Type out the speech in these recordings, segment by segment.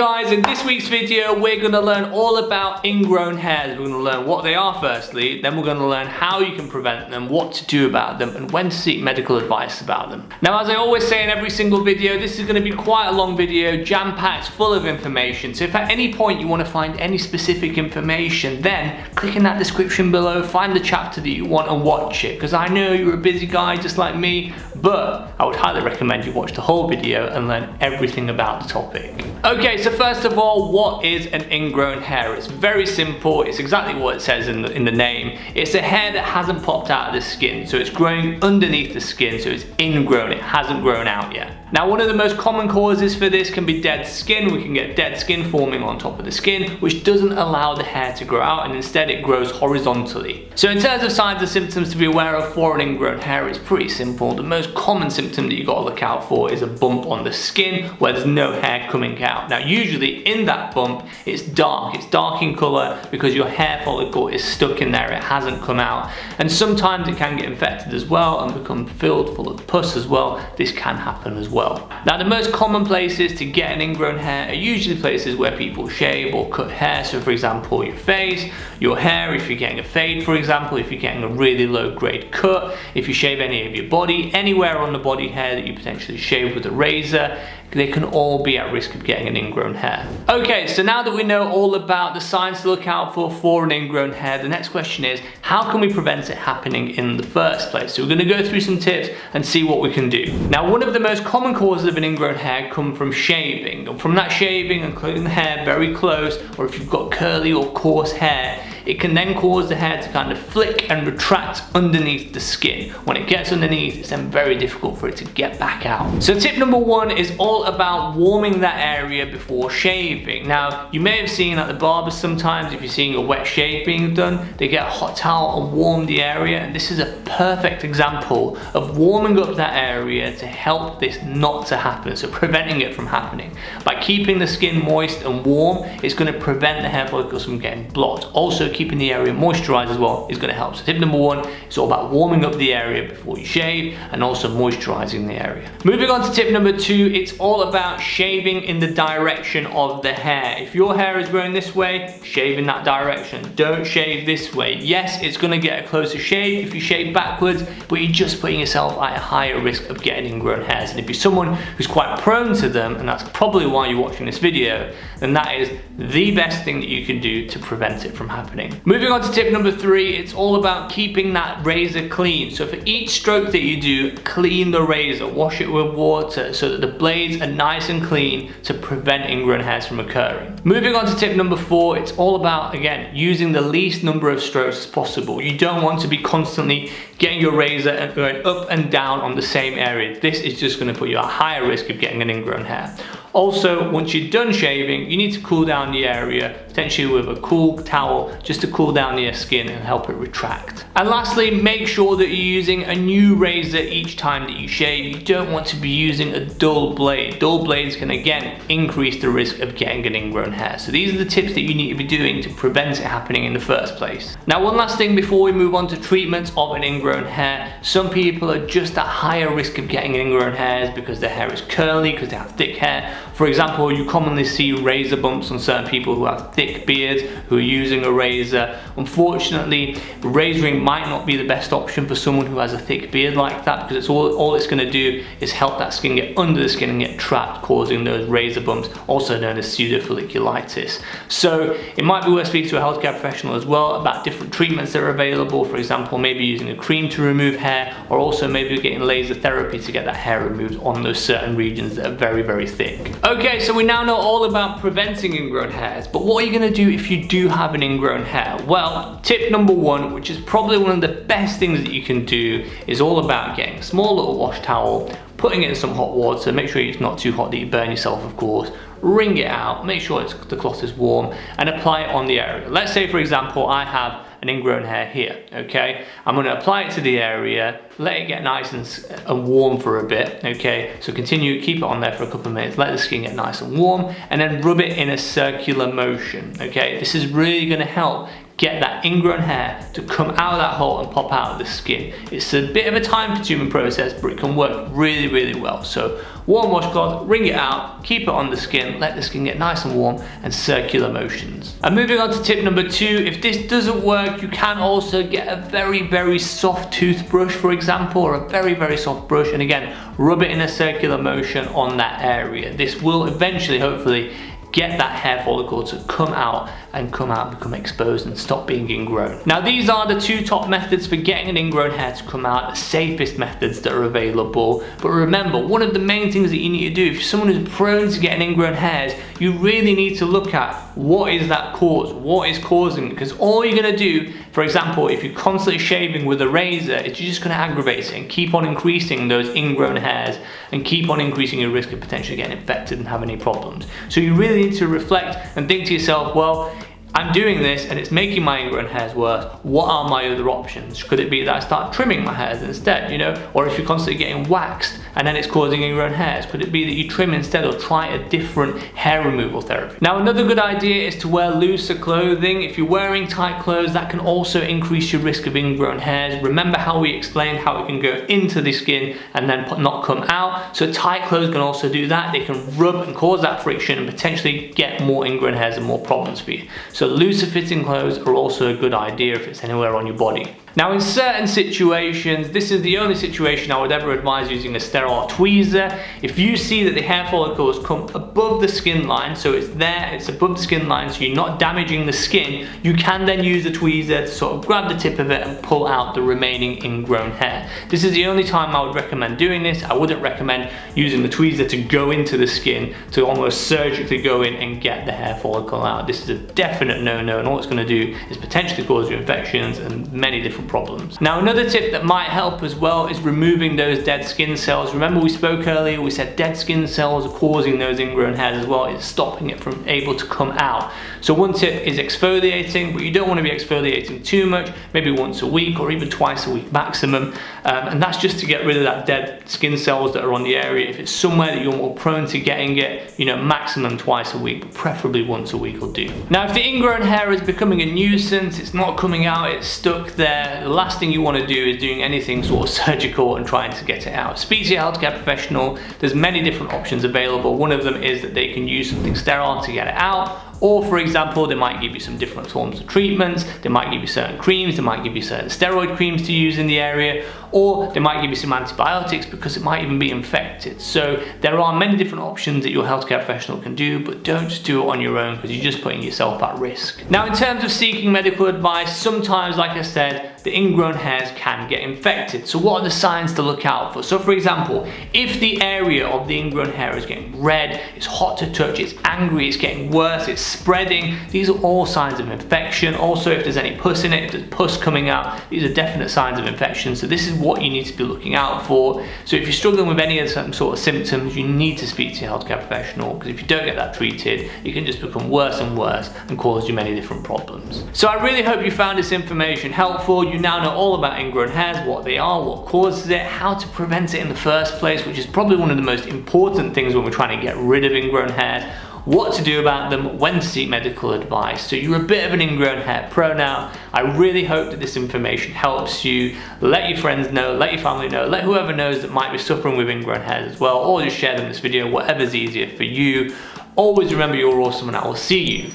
guys, in this week's video we're going to learn all about ingrown hairs. We're going to learn what they are firstly, then we're going to learn how you can prevent them, what to do about them, and when to seek medical advice about them. Now, as I always say in every single video, this is going to be quite a long video, jam-packed, full of information. So if at any point you want to find any specific information, then click in that description below, find the chapter that you want and watch it, because I know you're a busy guy just like me, but I would highly recommend you watch the whole video and learn everything about the topic. Okay, so first of all, what is an ingrown hair? It's very simple. It's exactly what it says in the name. It's a hair that hasn't popped out of the skin, so it's growing underneath the skin, so it's ingrown. It hasn't grown out yet. Now, one of the most common causes for this can be dead skin. We can get dead skin forming on top of the skin, which doesn't allow the hair to grow out, and instead it grows horizontally. So in terms of signs and symptoms to be aware of for an ingrown hair, it's pretty simple. The most common symptom that you got to look out for is a bump on the skin where there's no hair coming out. Now, usually in that bump, it's dark in color because your hair follicle is stuck in there, it hasn't come out. And sometimes it can get infected as well and become filled full of pus as well. This can happen as well. Now, the most common places to get an ingrown hair are usually places where people shave or cut hair. So for example, your face, your hair, if you're getting a fade, for example, if you're getting a really low grade cut, if you shave any of your body, anywhere on the body hair that you potentially shave with a razor, they can all be at risk of getting an ingrown hair. Okay, so now that we know all about the signs to look out for an ingrown hair, the next question is, how can we prevent it happening in the first place? So we're going to go through some tips and see what we can do. Now, one of the most common causes of an ingrown hair come from shaving. And from that shaving and cutting the hair very close, or if you've got curly or coarse hair, it can then cause the hair to kind of flick and retract underneath the skin. When it gets underneath, it's then very difficult for it to get back out. So tip number one is all about warming that area before shaving. Now, you may have seen at the barbers sometimes, if you're seeing a wet shave being done, they get a hot towel and warm the area, and this is a perfect example of warming up that area to help this not to happen, so preventing it from happening. By keeping the skin moist and warm, it's going to prevent the hair follicles from getting blocked. Also, keeping the area moisturized as well is going to help. So tip number one is all about warming up the area before you shave and also moisturizing the area. Moving on to tip number two, it's all about shaving in the direction of the hair. If your hair is growing this way, shave in that direction. Don't shave this way. Yes, it's going to get a closer shave if you shave backwards, but you're just putting yourself at a higher risk of getting ingrown hairs. And if you're someone who's quite prone to them, and that's probably why you're watching this video, then that is the best thing that you can do to prevent it from happening. Moving on to tip number three, it's all about keeping that razor clean. So for each stroke that you do, clean the razor, wash it with water so that the blades are nice and clean to prevent ingrown hairs from occurring. Moving on to tip number four, it's all about, again, using the least number of strokes as possible. You don't want to be constantly getting your razor and going up and down on the same area. This is just going to put you at a higher risk of getting an ingrown hair. Also, once you're done shaving, you need to cool down the area, potentially with a cool towel, just to cool down your skin and help it retract. And lastly, make sure that you're using a new razor each time that you shave. You don't want to be using a dull blade. Dull blades can again increase the risk of getting an ingrown hair. So these are the tips that you need to be doing to prevent it happening in the first place. Now, one last thing before we move on to treatment of an ingrown hair. Some people are just at higher risk of getting ingrown hairs because their hair is curly, because they have thick hair. For example, you commonly see razor bumps on certain people who have thick beards, who are using a razor. Unfortunately, razoring might not be the best option for someone who has a thick beard like that, because all it's going to do is help that skin get under the skin and get trapped, causing those razor bumps, also known as pseudofolliculitis. So it might be worth speaking to a healthcare professional as well about different treatments that are available. For example, maybe using a cream to remove hair, or also maybe getting laser therapy to get that hair removed on those certain regions that are very, very thick. Okay, so we now know all about preventing ingrown hairs, but what are you going to do if you do have an ingrown hair? Well, tip number one, which is probably one of the best things that you can do, is all about getting a small little wash towel, putting it in some hot water, make sure it's not too hot that you burn yourself, of course, wring it out, make sure the cloth is warm, and apply it on the area. Let's say, for example, I have an ingrown hair here, okay? I'm gonna apply it to the area, let it get nice and warm for a bit, okay? So continue, keep it on there for a couple of minutes, let the skin get nice and warm, and then rub it in a circular motion, okay? This is really gonna help get that ingrown hair to come out of that hole and pop out of the skin. It's a bit of a time-consuming process, but it can work really, really well. So warm washcloth, wring it out, keep it on the skin, let the skin get nice and warm, and circular motions. And moving on to tip number 2, if this doesn't work, you can also get a very, very soft toothbrush, for example, or a very, very soft brush, and again, rub it in a circular motion on that area. This will eventually, hopefully, get that hair follicle to come out, become exposed and stop being ingrown. Now these are the 2 top methods for getting an ingrown hair to come out, the safest methods that are available. But remember, one of the main things that you need to do if you're someone who's prone to getting ingrown hairs, you really need to look at what is that cause, what is causing it, because all you're going to do, for example, if you're constantly shaving with a razor, you're just going to aggravate it and keep on increasing those ingrown hairs and keep on increasing your risk of potentially getting infected and having any problems. So you really need to reflect and think to yourself, well, I'm doing this and it's making my ingrown hairs worse. What are my other options? Could it be that I start trimming my hairs instead, you know? Or if you're constantly getting waxed and then it's causing ingrown hairs, could it be that you trim instead or try a different hair removal therapy? Now another good idea is to wear looser clothing. If you're wearing tight clothes, that can also increase your risk of ingrown hairs. Remember how we explained how it can go into the skin and then not come out? So tight clothes can also do that. They can rub and cause that friction and potentially get more ingrown hairs and more problems for you. So looser fitting clothes are also a good idea if it's anywhere on your body. Now in certain situations, this is the only situation I would ever advise using a sterile tweezer. If you see that the hair follicle has come above the skin line, so it's there, it's above the skin line, so you're not damaging the skin, you can then use a tweezer to sort of grab the tip of it and pull out the remaining ingrown hair. This is the only time I would recommend doing this. I wouldn't recommend using the tweezer to go into the skin, to almost surgically go in and get the hair follicle out. This is a definite no-no, and all it's going to do is potentially cause you infections and many different problems. Now another tip that might help as well is removing those dead skin cells. Remember we spoke earlier, we said dead skin cells are causing those ingrown hairs as well. It's stopping it from able to come out. So one tip is exfoliating, but you don't want to be exfoliating too much, maybe once a week or even twice a week maximum. And that's just to get rid of that dead skin cells that are on the area. If it's somewhere that you're more prone to getting it, you know, maximum twice a week, but preferably once a week will do. Now if the ingrown hair is becoming a nuisance, it's not coming out, it's stuck there, the last thing you want to do is doing anything sort of surgical and trying to get it out. Speak to your healthcare professional. There's many different options available. One of them is that they can use something sterile to get it out. Or for example, they might give you some different forms of treatments, they might give you certain creams, they might give you certain steroid creams to use in the area, or they might give you some antibiotics because it might even be infected. So there are many different options that your healthcare professional can do, but don't just do it on your own because you're just putting yourself at risk. Now in terms of seeking medical advice, sometimes, like I said, the ingrown hairs can get infected. So what are the signs to look out for? So for example, if the area of the ingrown hair is getting red, it's hot to touch, it's angry, it's getting worse, it's spreading, these are all signs of infection. Also, if there's any pus in it, if there's pus coming out, these are definite signs of infection. So this is what you need to be looking out for. So if you're struggling with any of some sort of symptoms, you need to speak to your healthcare professional, because if you don't get that treated, it can just become worse and worse and cause you many different problems. So I really hope you found this information helpful. You now know all about ingrown hairs, what they are, what causes it, how to prevent it in the first place, which is probably one of the most important things when we're trying to get rid of ingrown hairs, what to do about them, when to seek medical advice. So you're a bit of an ingrown hair pro now. I really hope that this information helps you. Let your friends know, let your family know, let whoever knows that might be suffering with ingrown hairs as well, or just share them this video, whatever's easier for you. Always remember you're awesome, and I will see you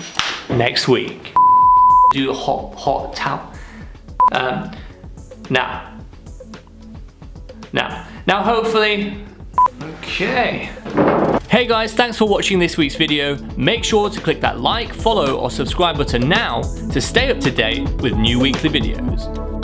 next week. Do a hot towel. Now hopefully, okay. Hey guys, thanks for watching this week's video. Make sure to click that like, follow or subscribe button now to stay up to date with new weekly videos.